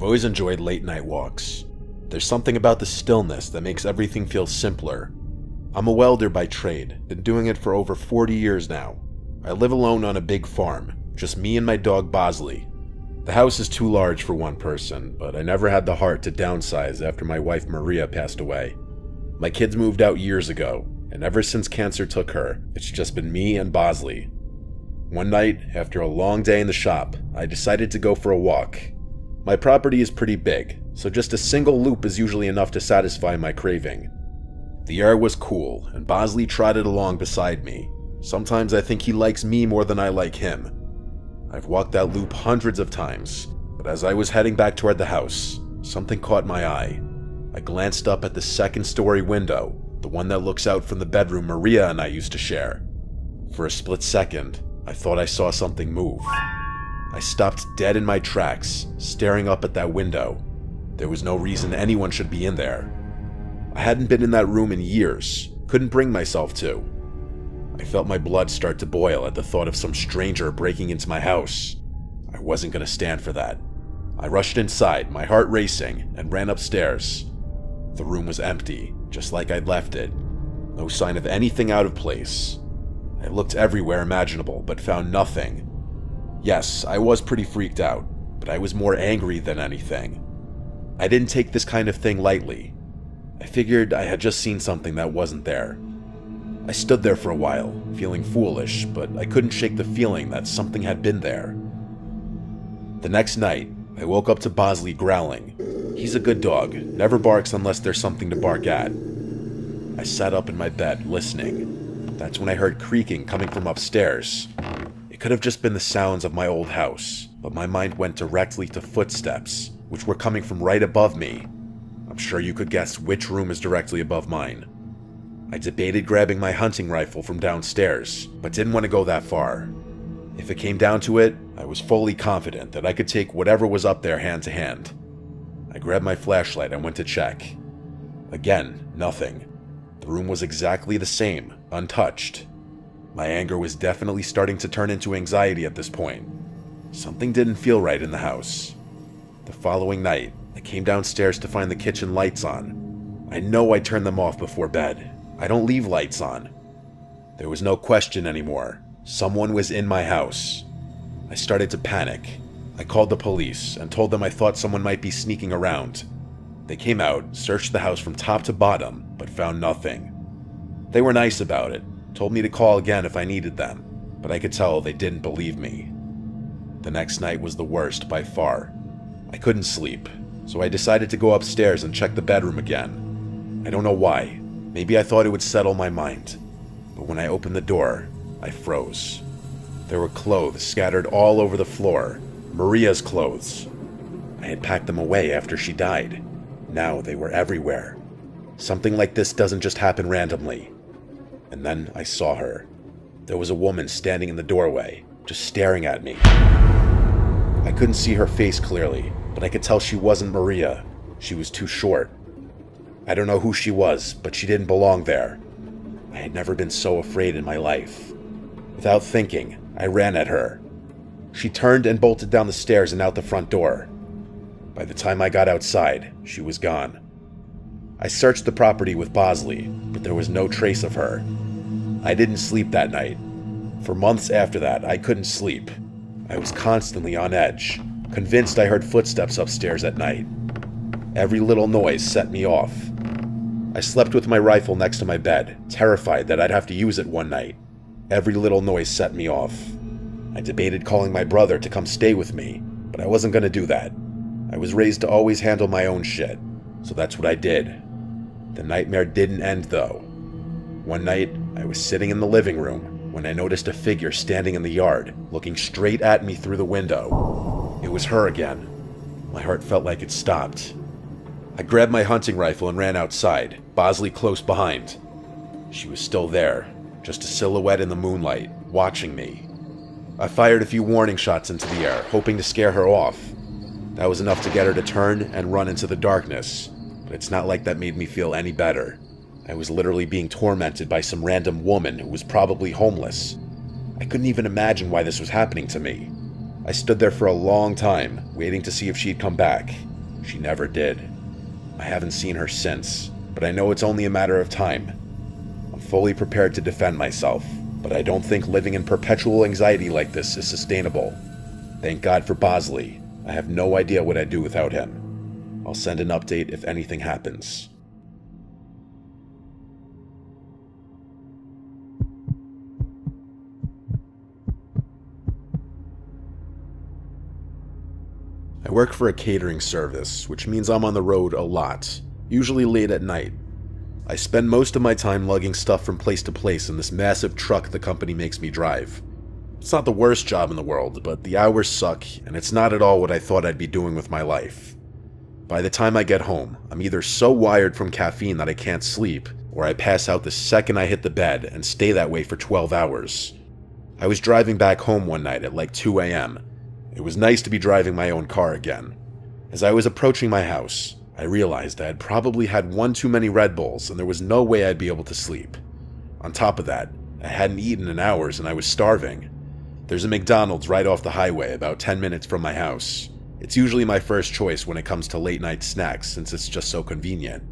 always enjoyed late night walks. There's something about the stillness that makes everything feel simpler. I'm a welder by trade, been doing it for over 40 years now. I live alone on a big farm, just me and my dog Bosley. The house is too large for one person, but I never had the heart to downsize after my wife Maria passed away. My kids moved out years ago, and ever since cancer took her, it's just been me and Bosley. One night, after a long day in the shop, I decided to go for a walk. My property is pretty big, so just a single loop is usually enough to satisfy my craving. The air was cool, and Bosley trotted along beside me. Sometimes I think he likes me more than I like him. I've walked that loop hundreds of times, but as I was heading back toward the house, something caught my eye. I glanced up at the second-story window, the one that looks out from the bedroom Maria and I used to share. For a split second, I thought I saw something move. I stopped dead in my tracks, staring up at that window. There was no reason anyone should be in there. I hadn't been in that room in years, couldn't bring myself to. I felt my blood start to boil at the thought of some stranger breaking into my house. I wasn't going to stand for that. I rushed inside, my heart racing, and ran upstairs. The room was empty, just like I'd left it. No sign of anything out of place. I looked everywhere imaginable, but found nothing. Yes, I was pretty freaked out, but I was more angry than anything. I didn't take this kind of thing lightly. I figured I had just seen something that wasn't there. I stood there for a while, feeling foolish, but I couldn't shake the feeling that something had been there. The next night, I woke up to Bosley growling. He's a good dog, never barks unless there's something to bark at. I sat up in my bed, listening. That's when I heard creaking coming from upstairs. It could have just been the sounds of my old house, but my mind went directly to footsteps, which were coming from right above me. I'm sure you could guess which room is directly above mine. I debated grabbing my hunting rifle from downstairs, but didn't want to go that far. If it came down to it, I was fully confident that I could take whatever was up there hand to hand. I grabbed my flashlight and went to check. Again, nothing. The room was exactly the same, untouched. My anger was definitely starting to turn into anxiety at this point. Something didn't feel right in the house. The following night, I came downstairs to find the kitchen lights on. I know I turned them off before bed. I don't leave lights on. There was no question anymore. Someone was in my house. I started to panic. I called the police and told them I thought someone might be sneaking around. They came out, searched the house from top to bottom, but found nothing. They were nice about it, told me to call again if I needed them, but I could tell they didn't believe me. The next night was the worst by far. I couldn't sleep, so I decided to go upstairs and check the bedroom again. I don't know why. Maybe I thought it would settle my mind. But when I opened the door, I froze. There were clothes scattered all over the floor. Maria's clothes. I had packed them away after she died. Now they were everywhere. Something like this doesn't just happen randomly. And then I saw her. There was a woman standing in the doorway, just staring at me. I couldn't see her face clearly, but I could tell she wasn't Maria. She was too short. I don't know who she was, but she didn't belong there. I had never been so afraid in my life. Without thinking, I ran at her. She turned and bolted down the stairs and out the front door. By the time I got outside, she was gone. I searched the property with Bosley, but there was no trace of her. I didn't sleep that night. For months after that, I couldn't sleep. I was constantly on edge, convinced I heard footsteps upstairs at night. Every little noise set me off. I slept with my rifle next to my bed, terrified that I'd have to use it one night. Every little noise set me off. I debated calling my brother to come stay with me, but I wasn't going to do that. I was raised to always handle my own shit, so that's what I did. The nightmare didn't end, though. One night, I was sitting in the living room when I noticed a figure standing in the yard, looking straight at me through the window. It was her again. My heart felt like it stopped. I grabbed my hunting rifle and ran outside, Bosley close behind. She was still there, just a silhouette in the moonlight, watching me. I fired a few warning shots into the air, hoping to scare her off. That was enough to get her to turn and run into the darkness, but it's not like that made me feel any better. I was literally being tormented by some random woman who was probably homeless. I couldn't even imagine why this was happening to me. I stood there for a long time, waiting to see if she'd come back. She never did. I haven't seen her since, but I know it's only a matter of time. I'm fully prepared to defend myself, but I don't think living in perpetual anxiety like this is sustainable. Thank God for Bosley. I have no idea what I'd do without him. I'll send an update if anything happens. I work for a catering service, which means I'm on the road a lot, usually late at night. I spend most of my time lugging stuff from place to place in this massive truck the company makes me drive. It's not the worst job in the world, but the hours suck, and it's not at all what I thought I'd be doing with my life. By the time I get home, I'm either so wired from caffeine that I can't sleep, or I pass out the second I hit the bed and stay that way for 12 hours. I was driving back home one night at like 2 a.m. It was nice to be driving my own car again. As I was approaching my house, I realized I had probably had one too many Red Bulls and there was no way I'd be able to sleep. On top of that, I hadn't eaten in hours and I was starving. There's a McDonald's right off the highway about 10 minutes from my house. It's usually my first choice when it comes to late night snacks since it's just so convenient.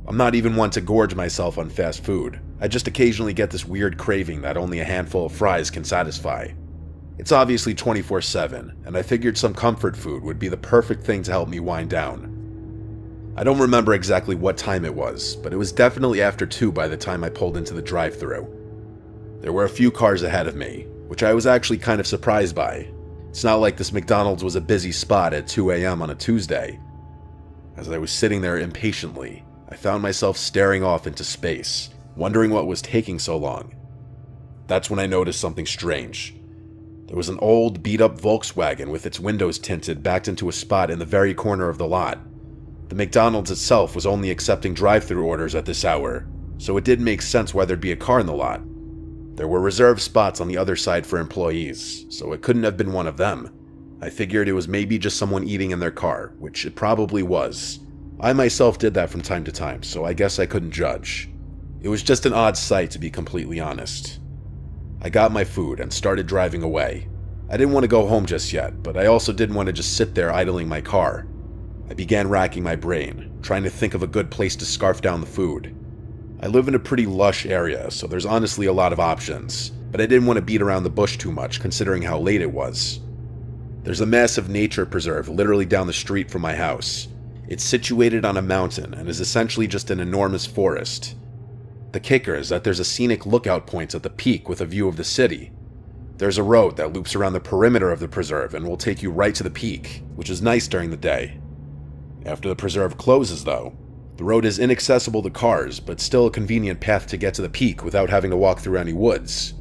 I'm not even one to gorge myself on fast food. I just occasionally get this weird craving that only a handful of fries can satisfy. It's obviously 24/7, and I figured some comfort food would be the perfect thing to help me wind down. I don't remember exactly what time it was, but it was definitely after 2 by the time I pulled into the drive-thru. There were a few cars ahead of me, which I was actually kind of surprised by. It's not like this McDonald's was a busy spot at 2 a.m. on a Tuesday. As I was sitting there impatiently, I found myself staring off into space, wondering what was taking so long. That's when I noticed something strange. There was an old, beat-up Volkswagen with its windows tinted backed into a spot in the very corner of the lot. The McDonald's itself was only accepting drive-thru orders at this hour, so it didn't make sense why there'd be a car in the lot. There were reserved spots on the other side for employees, so it couldn't have been one of them. I figured it was maybe just someone eating in their car, which it probably was. I myself did that from time to time, so I guess I couldn't judge. It was just an odd sight, to be completely honest. I got my food and started driving away. I didn't want to go home just yet, but I also didn't want to just sit there idling my car. I began racking my brain, trying to think of a good place to scarf down the food. I live in a pretty lush area, so there's honestly a lot of options, but I didn't want to beat around the bush too much considering how late it was. There's a massive nature preserve literally down the street from my house. It's situated on a mountain and is essentially just an enormous forest. The kicker is that there's a scenic lookout point at the peak with a view of the city. There's a road that loops around the perimeter of the preserve and will take you right to the peak, which is nice during the day. After the preserve closes, though, the road is inaccessible to cars, but still a convenient path to get to the peak without having to walk through any woods.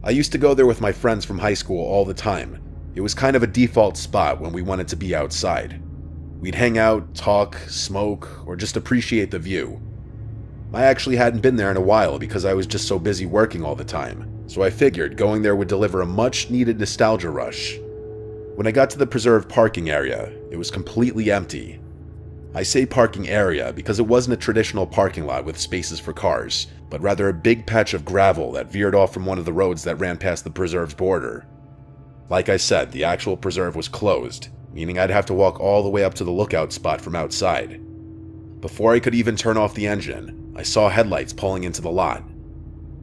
I used to go there with my friends from high school all the time. It was kind of a default spot when we wanted to be outside. We'd hang out, talk, smoke, or just appreciate the view. I actually hadn't been there in a while because I was just so busy working all the time, so I figured going there would deliver a much-needed nostalgia rush. When I got to the preserve parking area, it was completely empty. I say parking area because it wasn't a traditional parking lot with spaces for cars, but rather a big patch of gravel that veered off from one of the roads that ran past the preserve's border. Like I said, the actual preserve was closed, meaning I'd have to walk all the way up to the lookout spot from outside. Before I could even turn off the engine, I saw headlights pulling into the lot.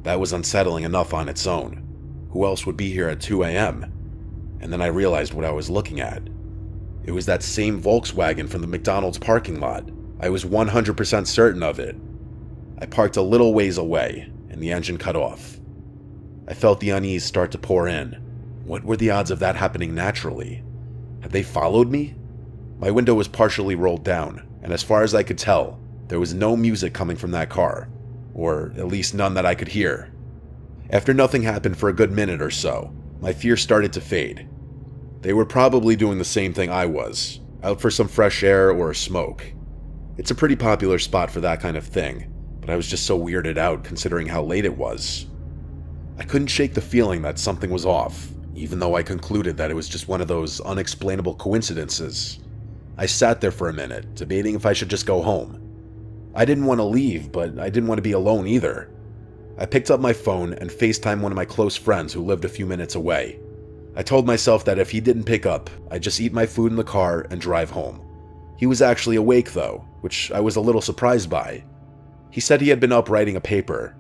That was unsettling enough on its own. Who else would be here at 2 a.m.? And then I realized what I was looking at. It was that same Volkswagen from the McDonald's parking lot. I was 100% certain of it. I parked a little ways away, and the engine cut off. I felt the unease start to pour in. What were the odds of that happening naturally? Had they followed me? My window was partially rolled down, and as far as I could tell, there was no music coming from that car, or at least none that I could hear. After nothing happened for a good minute or so, my fear started to fade. They were probably doing the same thing I was, out for some fresh air or a smoke. It's a pretty popular spot for that kind of thing, but I was just so weirded out considering how late it was. I couldn't shake the feeling that something was off, even though I concluded that it was just one of those unexplainable coincidences. I sat there for a minute, debating if I should just go home. I didn't want to leave, but I didn't want to be alone either. I picked up my phone and FaceTimed one of my close friends who lived a few minutes away. I told myself that if he didn't pick up, I'd just eat my food in the car and drive home. He was actually awake though, which I was a little surprised by. He said he had been up writing a paper.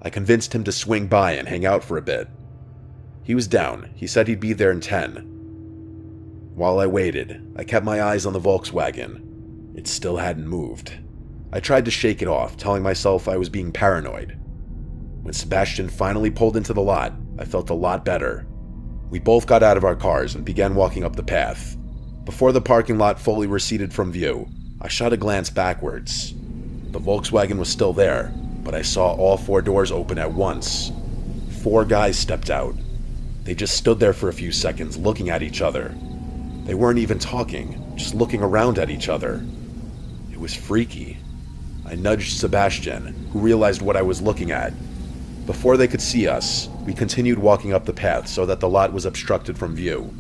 I convinced him to swing by and hang out for a bit. He was down. He said he'd be there in 10. While I waited, I kept my eyes on the Volkswagen. It still hadn't moved. I tried to shake it off, telling myself I was being paranoid. When Sebastian finally pulled into the lot, I felt a lot better. We both got out of our cars and began walking up the path. Before the parking lot fully receded from view, I shot a glance backwards. The Volkswagen was still there, but I saw all 4 doors open at once. 4 guys stepped out. They just stood there for a few seconds looking at each other. They weren't even talking, just looking around at each other. It was freaky. I nudged Sebastian, who realized what I was looking at. Before they could see us, we continued walking up the path so that the lot was obstructed from view.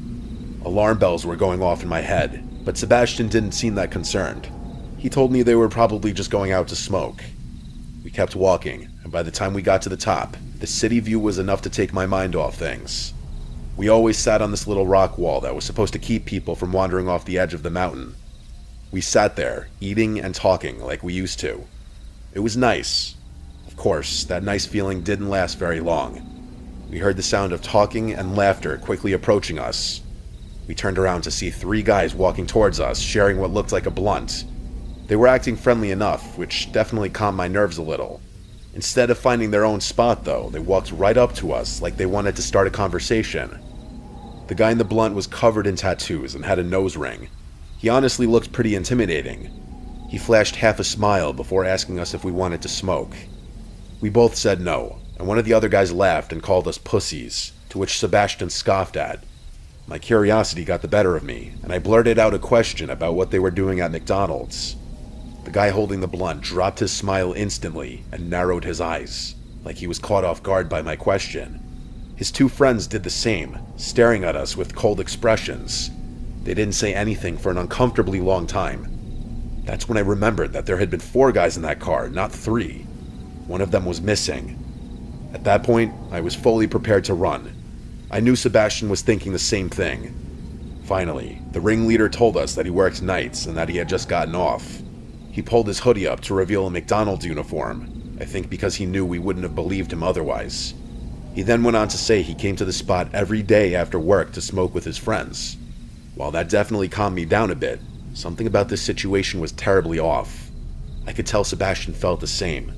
Alarm bells were going off in my head, but Sebastian didn't seem that concerned. He told me they were probably just going out to smoke. We kept walking, and by the time we got to the top, the city view was enough to take my mind off things. We always sat on this little rock wall that was supposed to keep people from wandering off the edge of the mountain. We sat there, eating and talking like we used to. It was nice. Of course, that nice feeling didn't last very long. We heard the sound of talking and laughter quickly approaching us. We turned around to see 3 guys walking towards us, sharing what looked like a blunt. They were acting friendly enough, which definitely calmed my nerves a little. Instead of finding their own spot, though, they walked right up to us like they wanted to start a conversation. The guy in the blunt was covered in tattoos and had a nose ring. He honestly looked pretty intimidating. He flashed half a smile before asking us if we wanted to smoke. We both said no, and one of the other guys laughed and called us pussies, to which Sebastian scoffed at. My curiosity got the better of me, and I blurted out a question about what they were doing at McDonald's. The guy holding the blunt dropped his smile instantly and narrowed his eyes, like he was caught off guard by my question. His 2 friends did the same, staring at us with cold expressions. They didn't say anything for an uncomfortably long time. That's when I remembered that there had been 4 guys in that car, not 3. One of them was missing. At that point, I was fully prepared to run. I knew Sebastian was thinking the same thing. Finally, the ringleader told us that he worked nights and that he had just gotten off. He pulled his hoodie up to reveal a McDonald's uniform, I think because he knew we wouldn't have believed him otherwise. He then went on to say he came to the spot every day after work to smoke with his friends. While that definitely calmed me down a bit, something about this situation was terribly off. I could tell Sebastian felt the same.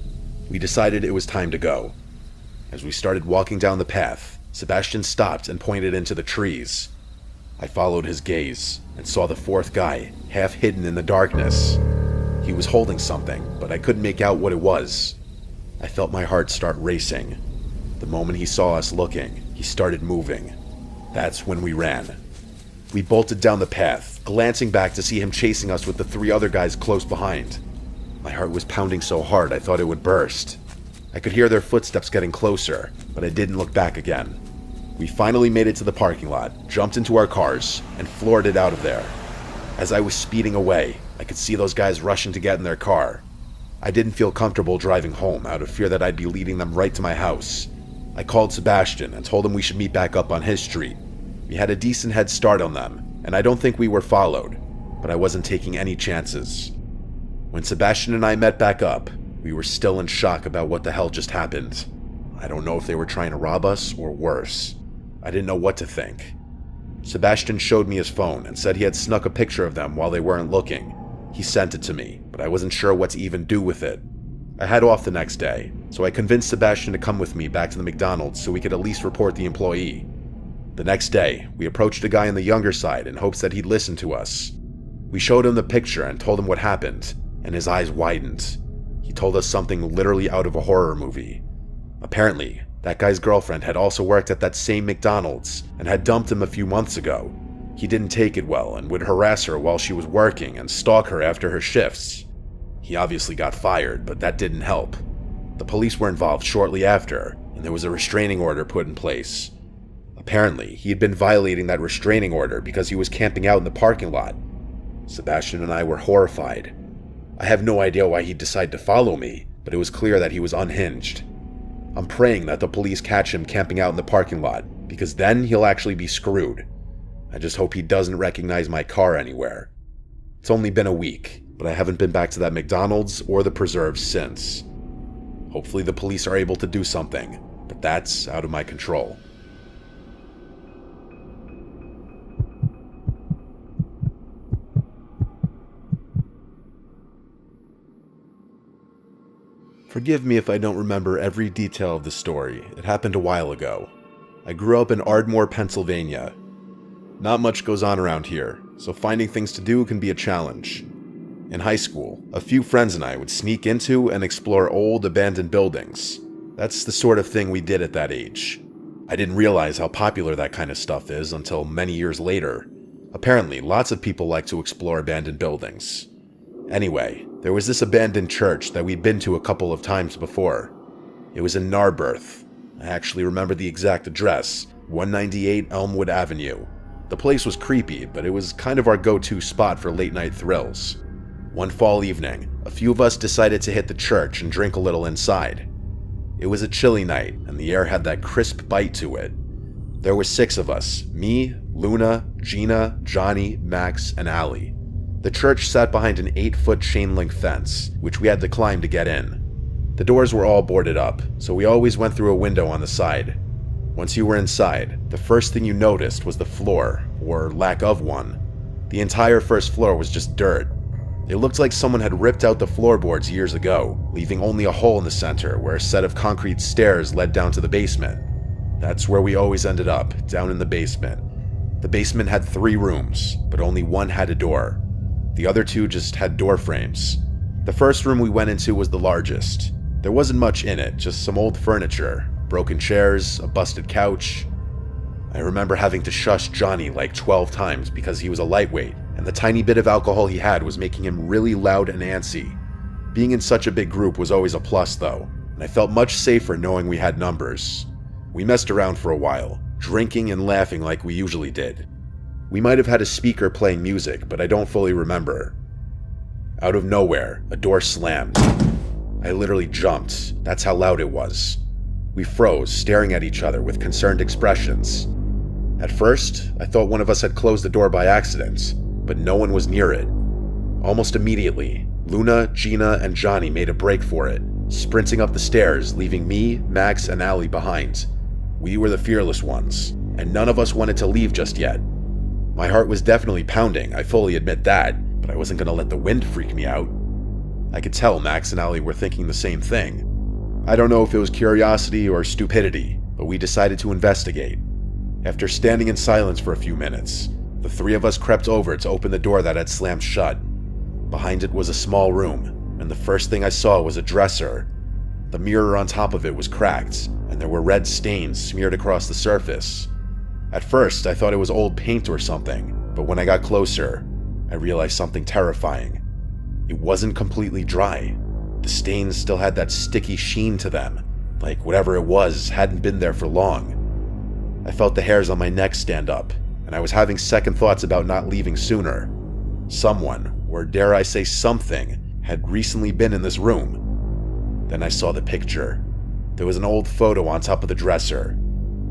We decided it was time to go. As we started walking down the path, Sebastian stopped and pointed into the trees. I followed his gaze and saw the 4th guy, half hidden in the darkness. He was holding something, but I couldn't make out what it was. I felt my heart start racing. The moment he saw us looking, he started moving. That's when we ran. We bolted down the path, glancing back to see him chasing us with the 3 other guys close behind. My heart was pounding so hard I thought it would burst. I could hear their footsteps getting closer, but I didn't look back again. We finally made it to the parking lot, jumped into our cars, and floored it out of there. As I was speeding away, I could see those guys rushing to get in their car. I didn't feel comfortable driving home out of fear that I'd be leading them right to my house. I called Sebastian and told him we should meet back up on his street. We had a decent head start on them, and I don't think we were followed, but I wasn't taking any chances. When Sebastian and I met back up, we were still in shock about what the hell just happened. I don't know if they were trying to rob us or worse. I didn't know what to think. Sebastian showed me his phone and said he had snuck a picture of them while they weren't looking. He sent it to me, but I wasn't sure what to even do with it. I had off the next day, so I convinced Sebastian to come with me back to the McDonald's so we could at least report the employee. The next day, we approached a guy on the younger side in hopes that he'd listen to us. We showed him the picture and told him what happened, and his eyes widened. He told us something literally out of a horror movie. Apparently, that guy's girlfriend had also worked at that same McDonald's and had dumped him a few months ago. He didn't take it well and would harass her while she was working and stalk her after her shifts. He obviously got fired, but that didn't help. The police were involved shortly after, and there was a restraining order put in place. Apparently, he had been violating that restraining order because he was camping out in the parking lot. Sebastian and I were horrified. I have no idea why he'd decide to follow me, but it was clear that he was unhinged. I'm praying that the police catch him camping out in the parking lot, because then he'll actually be screwed. I just hope he doesn't recognize my car anywhere. It's only been a week, but I haven't been back to that McDonald's or the preserves since. Hopefully the police are able to do something, but that's out of my control. Forgive me if I don't remember every detail of the story. It happened a while ago. I grew up in Ardmore, Pennsylvania. Not much goes on around here, so finding things to do can be a challenge. In high school, a few friends and I would sneak into and explore old, abandoned buildings. That's the sort of thing we did at that age. I didn't realize how popular that kind of stuff is until many years later. Apparently, lots of people like to explore abandoned buildings. Anyway, there was this abandoned church that we'd been to a couple of times before. It was in Narberth. I actually remember the exact address, 198 Elmwood Avenue. The place was creepy, but it was kind of our go-to spot for late-night thrills. One fall evening, a few of us decided to hit the church and drink a little inside. It was a chilly night, and the air had that crisp bite to it. There were 6 of us, me, Luna, Gina, Johnny, Max, and Allie. The church sat behind an 8-foot chain-link fence, which we had to climb to get in. The doors were all boarded up, so we always went through a window on the side. Once you were inside, the first thing you noticed was the floor, or lack of one. The entire first floor was just dirt. It looked like someone had ripped out the floorboards years ago, leaving only a hole in the center where a set of concrete stairs led down to the basement. That's where we always ended up, down in the basement. The basement had 3 rooms, but only one had a door. The other 2 just had door frames. The first room we went into was the largest. There wasn't much in it, just some old furniture, broken chairs, a busted couch. I remember having to shush Johnny like 12 times because he was a lightweight, and the tiny bit of alcohol he had was making him really loud and antsy. Being in such a big group was always a plus though, and I felt much safer knowing we had numbers. We messed around for a while, drinking and laughing like we usually did. We might have had a speaker playing music, but I don't fully remember. Out of nowhere, a door slammed. I literally jumped. That's how loud it was. We froze, staring at each other with concerned expressions. At first, I thought one of us had closed the door by accident, but no one was near it. Almost immediately, Luna, Gina, and Johnny made a break for it, sprinting up the stairs, leaving me, Max, and Allie behind. We were the fearless ones, and none of us wanted to leave just yet. My heart was definitely pounding, I fully admit that, but I wasn't going to let the wind freak me out. I could tell Max and Allie were thinking the same thing. I don't know if it was curiosity or stupidity, but we decided to investigate. After standing in silence for a few minutes, the 3 of us crept over to open the door that had slammed shut. Behind it was a small room, and the first thing I saw was a dresser. The mirror on top of it was cracked, and there were red stains smeared across the surface. At first, I thought it was old paint or something, but when I got closer, I realized something terrifying. It wasn't completely dry. The stains still had that sticky sheen to them, like whatever it was hadn't been there for long. I felt the hairs on my neck stand up, and I was having second thoughts about not leaving sooner. Someone, or dare I say something, had recently been in this room. Then I saw the picture. There was an old photo on top of the dresser.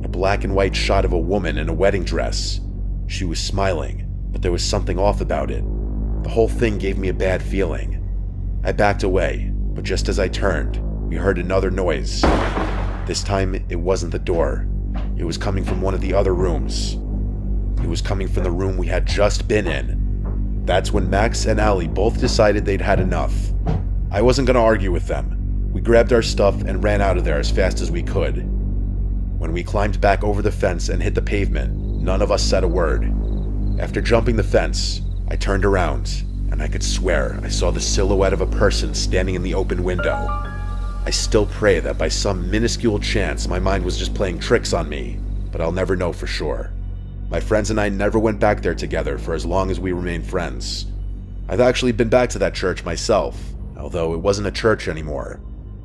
A black and white shot of a woman in a wedding dress. She was smiling, but there was something off about it. The whole thing gave me a bad feeling. I backed away, but just as I turned, we heard another noise. This time, it wasn't the door. It was coming from one of the other rooms. It was coming from the room we had just been in. That's when Max and Allie both decided they'd had enough. I wasn't going to argue with them. We grabbed our stuff and ran out of there as fast as we could. When we climbed back over the fence and hit the pavement, none of us said a word. After jumping the fence, I turned around, and I could swear I saw the silhouette of a person standing in the open window. I still pray that by some minuscule chance my mind was just playing tricks on me, but I'll never know for sure. My friends and I never went back there together for as long as we remained friends. I've actually been back to that church myself, although it wasn't a church anymore.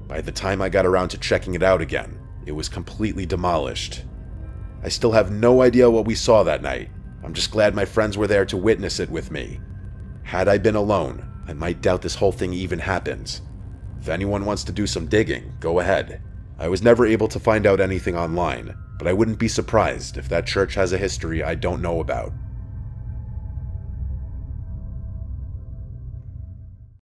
By the time I got around to checking it out again, it was completely demolished. I still have no idea what we saw that night. I'm just glad my friends were there to witness it with me. Had I been alone, I might doubt this whole thing even happened. If anyone wants to do some digging, go ahead. I was never able to find out anything online, but I wouldn't be surprised if that church has a history I don't know about.